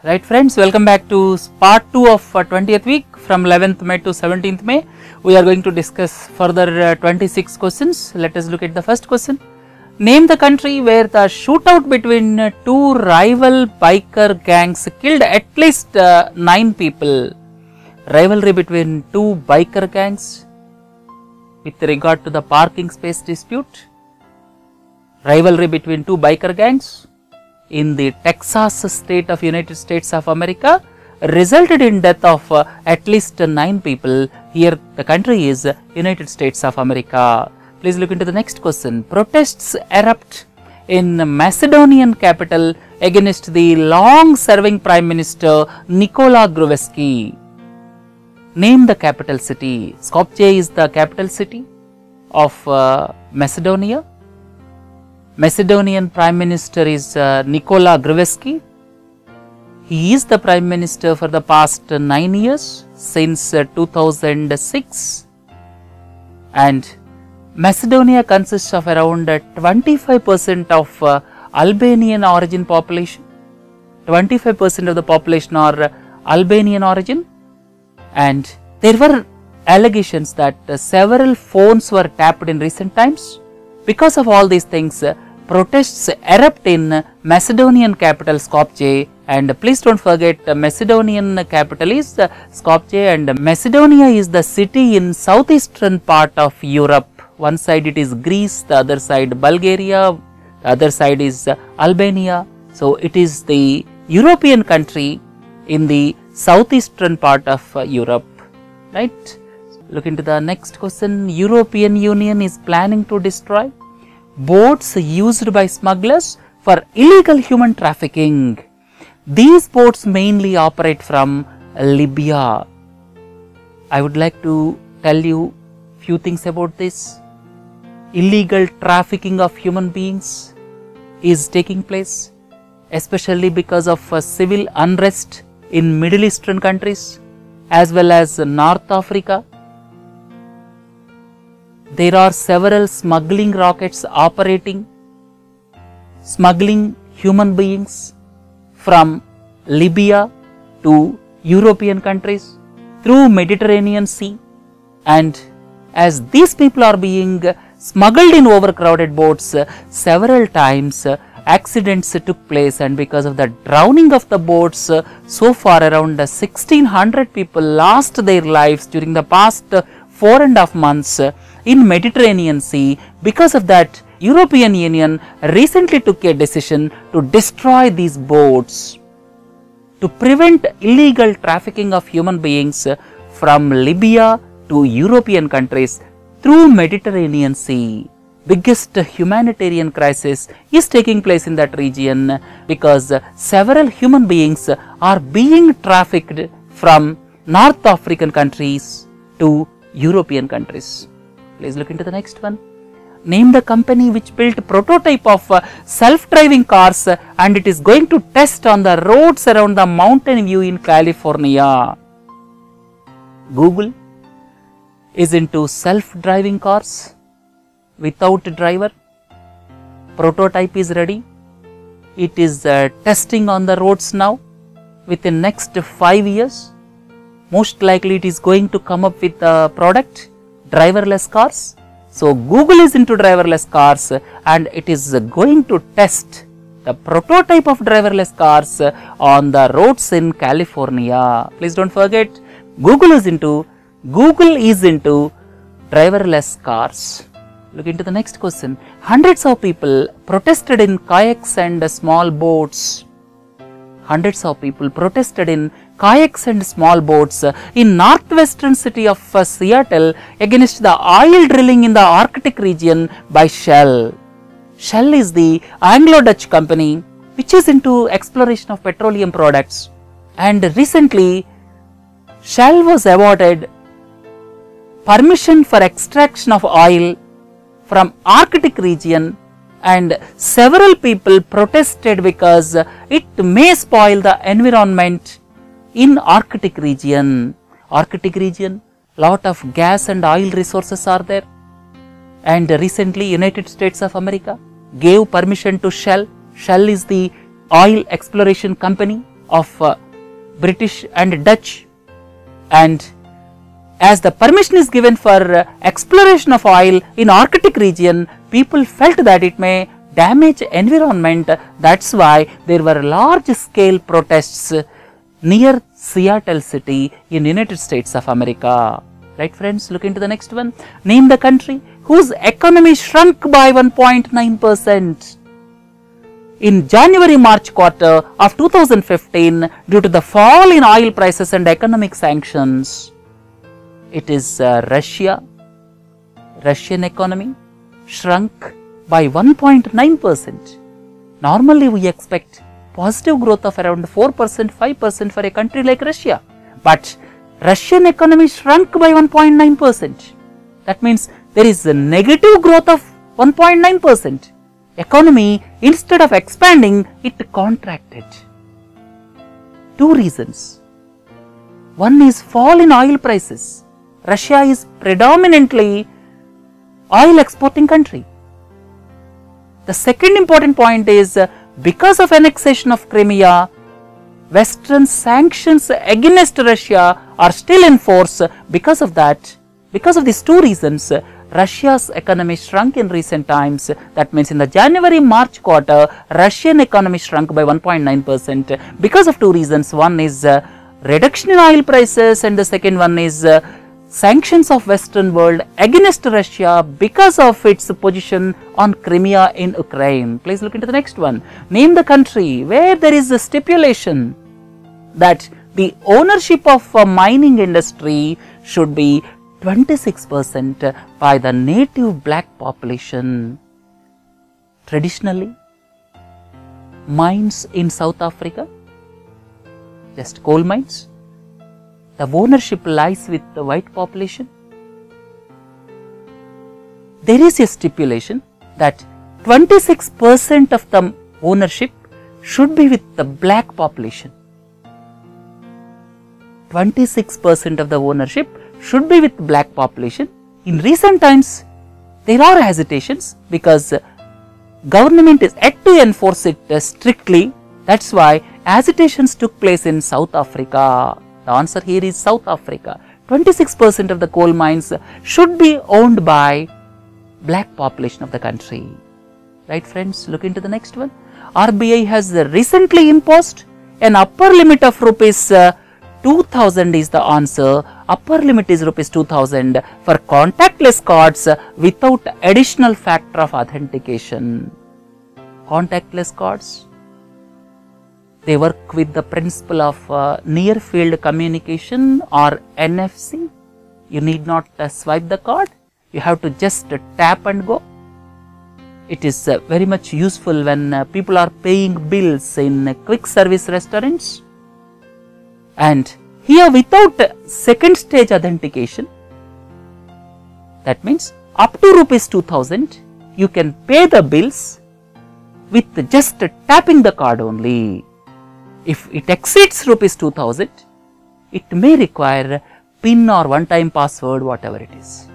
Right friends, welcome back to part 2 of 20th week from 11th May to 17th May. We are going to discuss further 26 questions. Let us look at the first question. Name the country where the shootout between two rival biker gangs killed at least 9 people. Rivalry between two biker gangs with regard to the parking space dispute. Rivalry between two biker gangs in the Texas state of United States of America resulted in death of at least 9 people. Here the country is United States of America. Please look into the next question. Protests erupt in Macedonian capital against the long serving Prime Minister Nikola Gruevski. Name the capital city. Skopje is the capital city of Macedonia. Macedonian Prime Minister is Nikola Gruevski. He is the Prime Minister for the past 9 years since 2006, and Macedonia consists of around 25% of Albanian origin population. 25% of the population are Albanian origin, and there were allegations that several phones were tapped in recent times. Because of all these things, protests erupt in Macedonian capital Skopje, and please don't forget Macedonian capital is Skopje, and Macedonia is the city in southeastern part of Europe. One side it is Greece, the other side Bulgaria, the other side is Albania. So it is the European country in the southeastern part of Europe, right? Look into the next question. European Union is planning to destroy boats used by smugglers for illegal human trafficking. These boats mainly operate from Libya. I would like to tell you few things about this. Illegal trafficking of human beings is taking place, especially because of civil unrest in Middle Eastern countries as well as North Africa. There are several smuggling rockets operating, smuggling human beings from Libya to European countries through Mediterranean Sea, and as these people are being smuggled in overcrowded boats, several times accidents took place, and because of the drowning of the boats, so far around 1600 people lost their lives during the past 4.5 months in Mediterranean Sea. Because of that, European Union recently took a decision to destroy these boats to prevent illegal trafficking of human beings from Libya to European countries through Mediterranean Sea. Biggest humanitarian crisis is taking place in that region because several human beings are being trafficked from North African countries to European countries. Please look into the next one. Name the company which built prototype of self-driving cars and it is going to test on the roads around the Mountain View in California. Google is into self-driving cars without driver. Prototype is ready. It is testing on the roads now. Within next 5 years, most likely it is going to come up with a product, driverless cars. So Google is into driverless cars and it is going to test the prototype of driverless cars on the roads in California. Please don't forget, Google is into driverless cars. Look into the next question. Hundreds of people protested in kayaks and small boats. Hundreds of people protested in kayaks and small boats in northwestern city of Seattle against the oil drilling in the Arctic region by Shell. Shell is the Anglo-Dutch company which is into exploration of petroleum products, and recently Shell was awarded permission for extraction of oil from Arctic region, and several people protested because it may spoil the environment in Arctic region. Arctic region, lot of gas and oil resources are there, and recently United States of America gave permission to Shell. Shell is the oil exploration company of British and Dutch, and as the permission is given for exploration of oil in Arctic region, people felt that it may damage environment. That's why there were large scale protests near Seattle city in United States of America. Right friends, look into the next one. Name the country whose economy shrunk by 1.9% in January-March quarter of 2015 due to the fall in oil prices and economic sanctions. It is Russia. Russian economy shrunk by 1.9%. Normally we expect positive growth of around 4%, 5% for a country like Russia, but Russian economy shrunk by 1.9%. That means there is a negative growth of 1.9%. Economy, instead of expanding, it contracted. Two reasons. One is fall in oil prices. Russia is predominantly oil exporting country. The second important point is because of annexation of Crimea, Western sanctions against Russia are still in force. Because of that, because of these two reasons, Russia's economy shrunk in recent times. That means in the January-March quarter, Russian economy shrunk by 1.9% because of two reasons. One is reduction in oil prices, and the second one is sanctions of Western world against Russia because of its position on Crimea in Ukraine. Please look into the next one. Name the country where there is a stipulation that the ownership of a mining industry should be 26% by the native black population. Traditionally, mines in South Africa, just coal mines, the ownership lies with the white population. There is a stipulation that 26% of the ownership should be with the black population. 26% of the ownership should be with black population. In recent times, there are hesitations because government is yet to enforce it strictly. That's why hesitations took place in South Africa. The answer here is South Africa. 26% of the coal mines should be owned by black population of the country. Right friends, look into the next one. RBI has recently imposed an upper limit of rupees 2000 is the answer. Upper limit is rupees 2000 for contactless cards without additional factor of authentication. Contactless cards, they work with the principle of near field communication or NFC. You need not swipe the card, you have to just tap and go. It is very much useful when people are paying bills in quick service restaurants. And here without second stage authentication, that means up to rupees 2000 you can pay the bills with just tapping the card only. If it exceeds rupees 2000, it may require PIN or one-time password, whatever it is.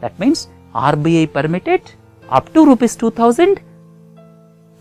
That means RBI permitted up to rupees 2000.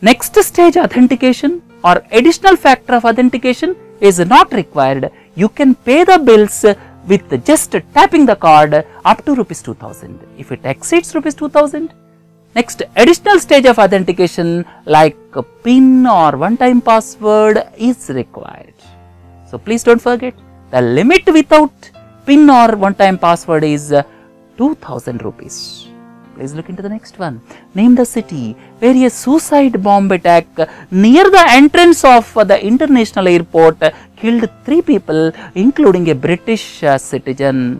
Next stage authentication or additional factor of authentication is not required. You can pay the bills with just tapping the card up to rupees 2000. If it exceeds rupees 2000, next additional stage of authentication like PIN or one-time password is required. So please don't forget, the limit without PIN or one-time password is 2000 rupees. Please look into the next one. Name the city where a suicide bomb attack near the entrance of the international airport killed 3 people, including a British citizen.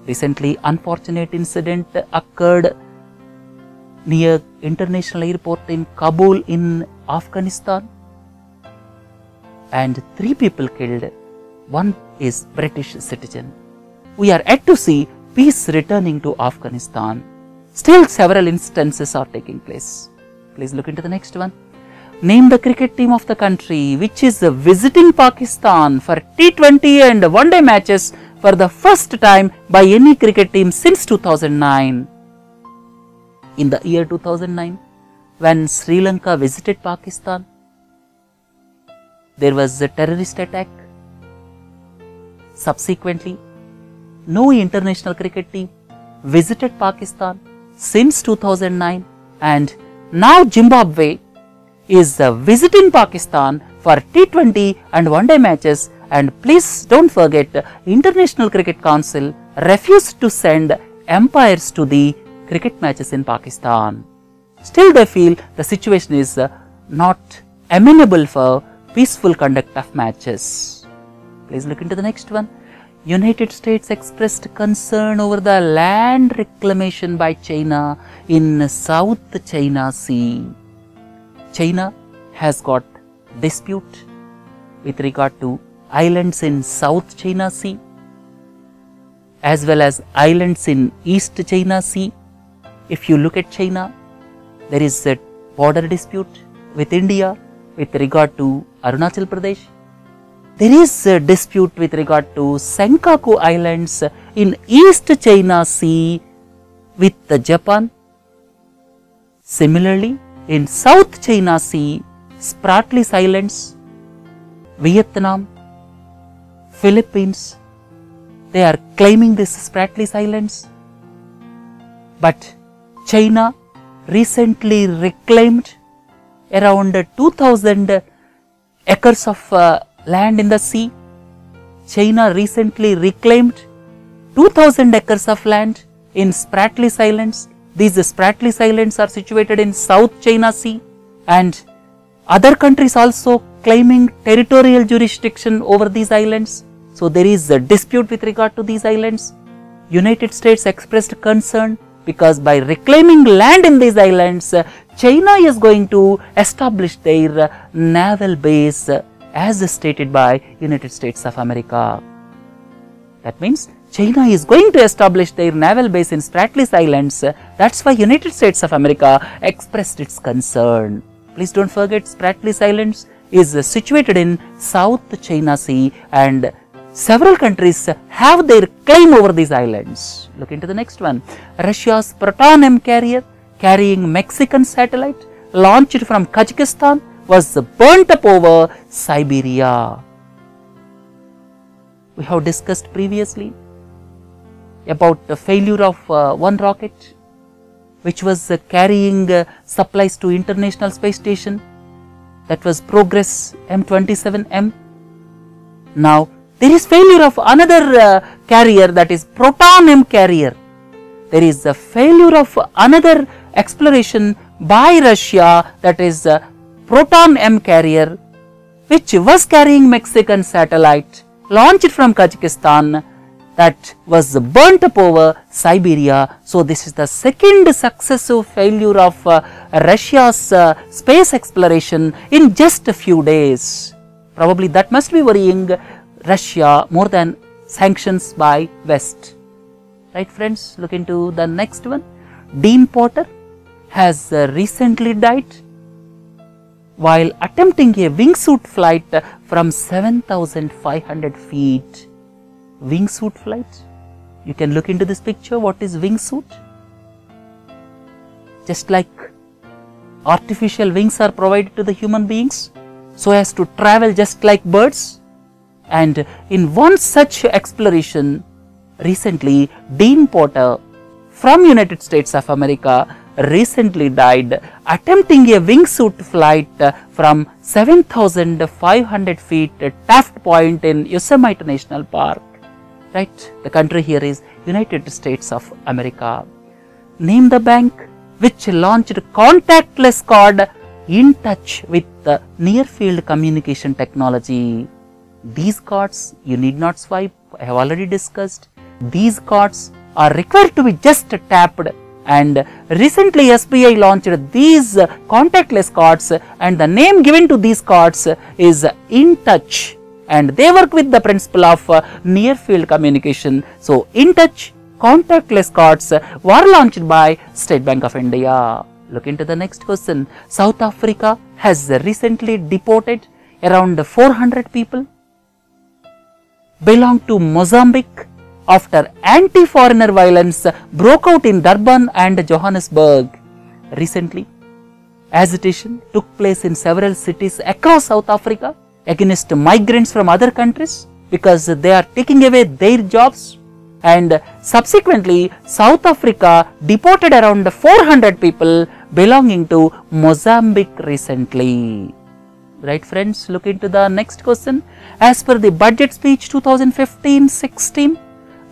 Recently, unfortunate incident occurred near international airport in Kabul in Afghanistan, and 3 people killed. 1 is British citizen. We are yet to see peace returning to Afghanistan. Still several instances are taking place. Please look into the next one. Name the cricket team of the country which is visiting Pakistan for T20 and one-day matches for the first time by any cricket team since 2009. In the year 2009, when Sri Lanka visited Pakistan, there was a terrorist attack. Subsequently, no international cricket team visited Pakistan since 2009, and now Zimbabwe is visiting Pakistan for T20 and one-day matches. And please don't forget, the International Cricket Council refused to send umpires to the cricket matches in Pakistan. Still they feel the situation is not amenable for peaceful conduct of matches. Please look into the next one. United States expressed concern over the land reclamation by China in South China Sea. China has got dispute with regard to islands in South China Sea as well as islands in East China Sea. If you look at China, there is a border dispute with India with regard to Arunachal Pradesh. There is a dispute with regard to Senkaku Islands in East China Sea with Japan. Similarly, in South China Sea, Spratleys Islands, Vietnam, Philippines, they are claiming these Spratleys Islands. But China recently reclaimed around 2000 acres of land in the sea. China recently reclaimed 2000 acres of land in Spratleys Islands. These Spratleys Islands are situated in South China Sea, and other countries also claiming territorial jurisdiction over these islands. So there is a dispute with regard to these islands. United States expressed concern because by reclaiming land in these islands, China is going to establish their naval base as stated by United States of America. That means China is going to establish their naval base in Spratleys Islands. That's why United States of America expressed its concern. Please don't forget, Spratleys Islands is situated in South China Sea, and several countries have their claim over these islands. Look into the next one. Russia's Proton-M Carrier carrying Mexican satellite launched from Kazakhstan was burnt up over Siberia. We have discussed previously about the failure of one rocket which was carrying supplies to International Space Station, that was Progress M27M. Now there is failure of another carrier, that is Proton-M Carrier. There is a failure of another exploration by Russia, that is Proton-M Carrier, which was carrying Mexican satellite launched from Kazakhstan, that was burnt up over Siberia. So this is the second successive failure of Russia's space exploration in just a few days. Probably that must be worrying Russia more than sanctions by West. Right friends, look into the next one. Dean Porter has recently died while attempting a wingsuit flight from 7,500 feet. Wingsuit flight? You can look into this picture. What is wingsuit? Just like artificial wings are provided to the human beings so as to travel just like birds. And in one such exploration, recently Dean Porter from United States of America recently died attempting a wingsuit flight from 7,500 feet at Taft Point in Yosemite National Park. Right, the country here is United States of America. Name the bank which launched contactless card in touch with the near field communication technology. These cards you need not swipe, I have already discussed. These cards are required to be just tapped, and recently SBI launched these contactless cards, and the name given to these cards is In Touch, and they work with the principle of near field communication. So In Touch contactless cards were launched by State Bank of India. Look into the next question. South Africa has recently deported around 400 people belong to Mozambique after anti-foreigner violence broke out in Durban and Johannesburg. Recently, agitation took place in several cities across South Africa against migrants from other countries because they are taking away their jobs. And subsequently, South Africa deported around 400 people belonging to Mozambique recently. Right friends, look into the next question. As per the budget speech 2015-16,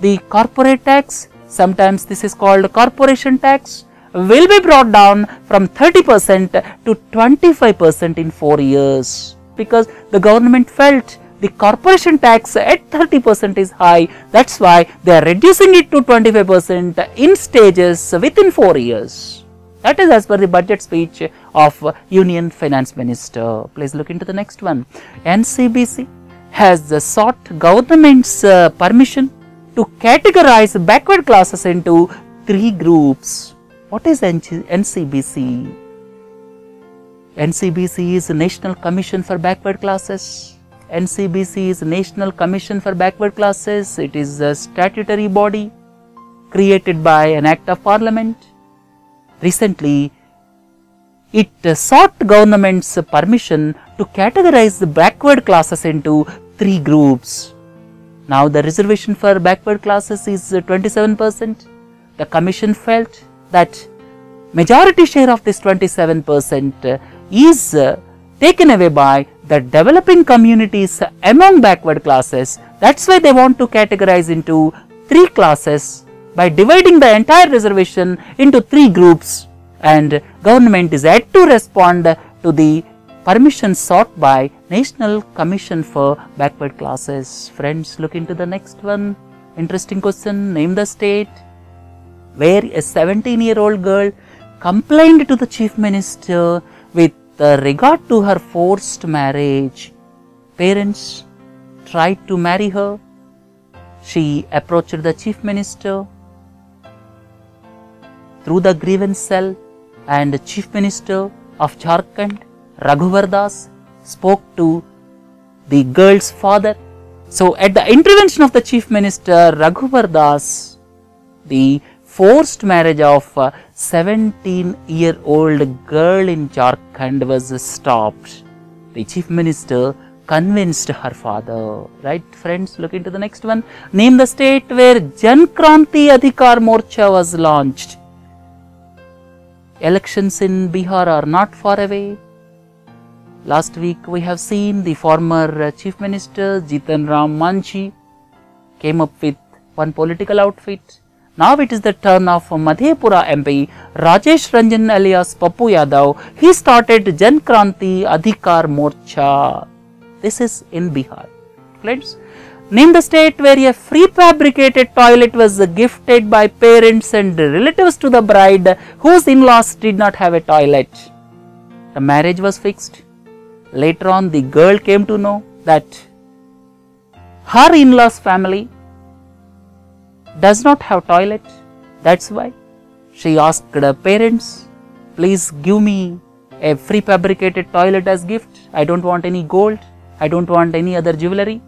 the corporate tax, sometimes this is called corporation tax, will be brought down from 30% to 25% in 4 years, because the government felt the corporation tax at 30% is high. That's why they are reducing it to 25% in stages within 4 years. That is as per the budget speech of Union Finance Minister. Please look into the next one. NCBC has sought government's permission to categorize backward classes into 3 groups. What is NCBC? NCBC is National Commission for Backward Classes. NCBC is National Commission for Backward Classes. It is a statutory body created by an Act of Parliament. Recently, it sought government's permission to categorize the backward classes into 3 groups. Now, the reservation for backward classes is 27%. The Commission felt that majority share of this 27% is taken away by the developing communities among backward classes. That's why they want to categorize into 3 classes by dividing the entire reservation into 3 groups, and government is yet to respond to the permission sought by National Commission for Backward Classes. Friends, look into the next one. Interesting question. Name the state where a 17-year-old girl complained to the Chief Minister with regard to her forced marriage. Parents tried to marry her. She approached the Chief Minister through the grievance cell, and the Chief Minister of Jharkhand, Raghuvar Das, spoke to the girl's father. So, at the intervention of the Chief Minister Raghuvar Das, the forced marriage of a 17-year-old girl in Jharkhand was stopped. The Chief Minister convinced her father. Right friends, look into the next one. Name the state where Kranti Adhikar Morcha was launched. Elections in Bihar are not far away. Last week we have seen the former Chief Minister Jitan Ram Manchi came up with one political outfit. Now it is the turn of Madhya MP Rajesh Ranjan alias Pappu Yadav. He started Kranti Adhikar Morcha. This is in Bihar. Friends, name the state where a prefabricated toilet was gifted by parents and relatives to the bride whose in-laws did not have a toilet. The marriage was fixed. Later on, the girl came to know that her in-laws family does not have toilet. That's why she asked her parents, please give me a prefabricated toilet as gift. I don't want any gold. I don't want any other jewelry.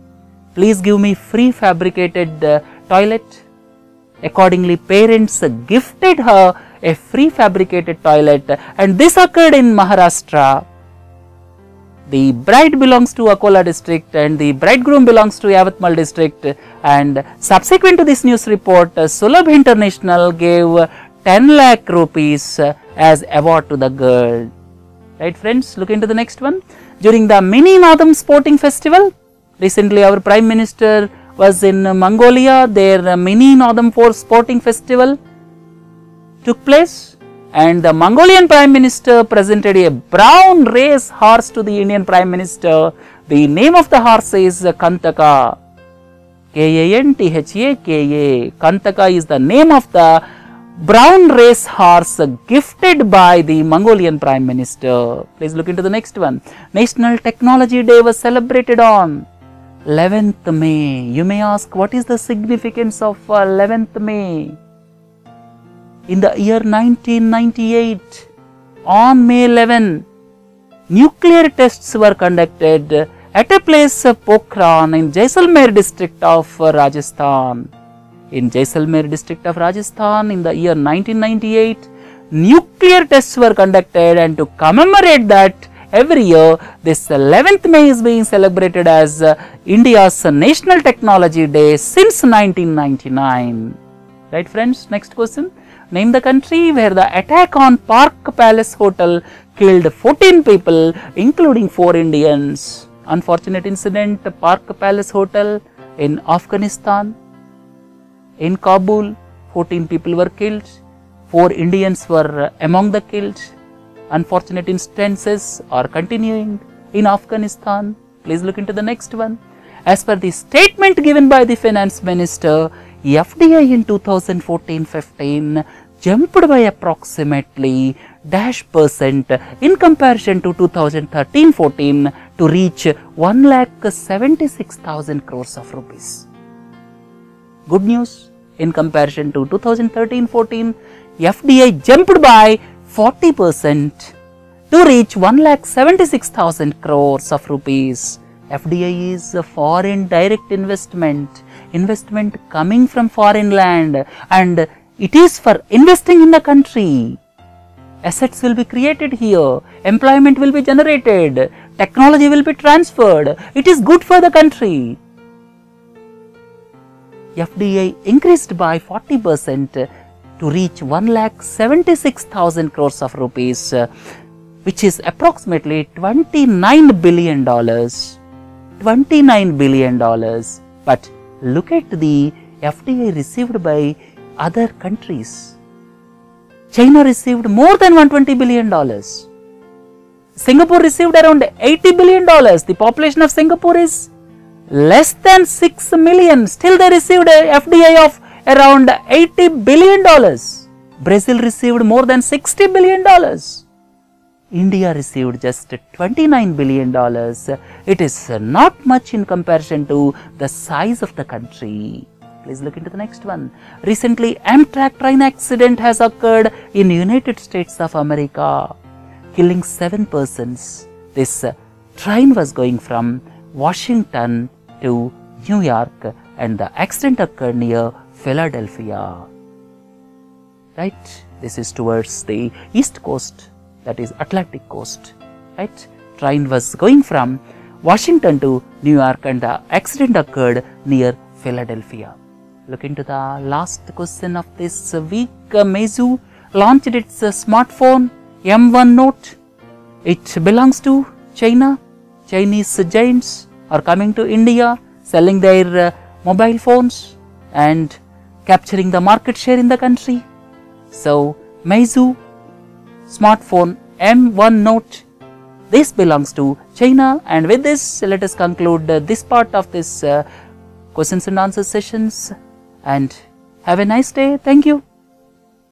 Please give me prefabricated toilet. Accordingly, parents gifted her a prefabricated toilet, and this occurred in Maharashtra. The bride belongs to Akola district and the bridegroom belongs to Yavatmal district, and subsequent to this news report, Sulabh International gave 10 lakh rupees as award to the girl. Right friends, look into the next one. During the Mini Nadam Sporting Festival, recently our Prime Minister was in Mongolia. Their Mini Nadam 4 Sporting Festival took place, and the Mongolian Prime Minister presented a brown race horse to the Indian Prime Minister. The name of the horse is Kantaka. K-A-N-T-H-A-K-A. Kantaka is the name of the brown race horse gifted by the Mongolian Prime Minister. Please look into the next one. National Technology Day was celebrated on 11th May. You may ask, what is the significance of 11th May? In the year 1998, on May 11, nuclear tests were conducted at a place Pokhran in Jaisalmer district of Rajasthan. In Jaisalmer district of Rajasthan, in the year 1998, nuclear tests were conducted, and to commemorate that, every year this 11th May is being celebrated as India's National Technology Day since 1999. Right friends, next question. Name the country where the attack on Park Palace Hotel killed 14 people including 4 Indians. Unfortunate incident, Park Palace Hotel in Afghanistan. In Kabul, 14 people were killed, 4 Indians were among the killed. Unfortunate instances are continuing in Afghanistan. Please look into the next one. As per the statement given by the Finance Minister, FDI in 2014-15 jumped by approximately -% in comparison to 2013-14 to reach 1,76,000 crores of rupees. Good news, in comparison to 2013-14, FDI jumped by 40% to reach 1,76,000 crores of rupees. FDI is a foreign direct investment coming from foreign land, and it is for investing in the country. Assets will be created here, employment will be generated, technology will be transferred. It is good for the country. FDI increased by 40% to reach 1,76,000 crores of rupees, which is approximately $29 billion. $29 billion. But look at the FDI received by other countries. China received more than $120 billion. Singapore received around $80 billion. The population of Singapore is less than 6 million. Still they received a FDI of around $80 billion. Brazil received more than $60 billion. India received just $29 billion. It is not much in comparison to the size of the country. Please look into the next one. Recently, Amtrak train accident has occurred in United States of America, killing 7 persons. This train was going from Washington to New York, and the accident occurred near Philadelphia. Right? This is towards the east coast, that is Atlantic coast. Right? Train was going from Washington to New York, and the accident occurred near Philadelphia. Look into the last question of this week. Meizu launched its smartphone M1 Note. It belongs to China. Chinese giants are coming to India, selling their mobile phones and capturing the market share in the country. So, Meizu smartphone M1 Note, this belongs to China. And with this, let us conclude this part of this questions and answers sessions, and have a nice day. Thank you.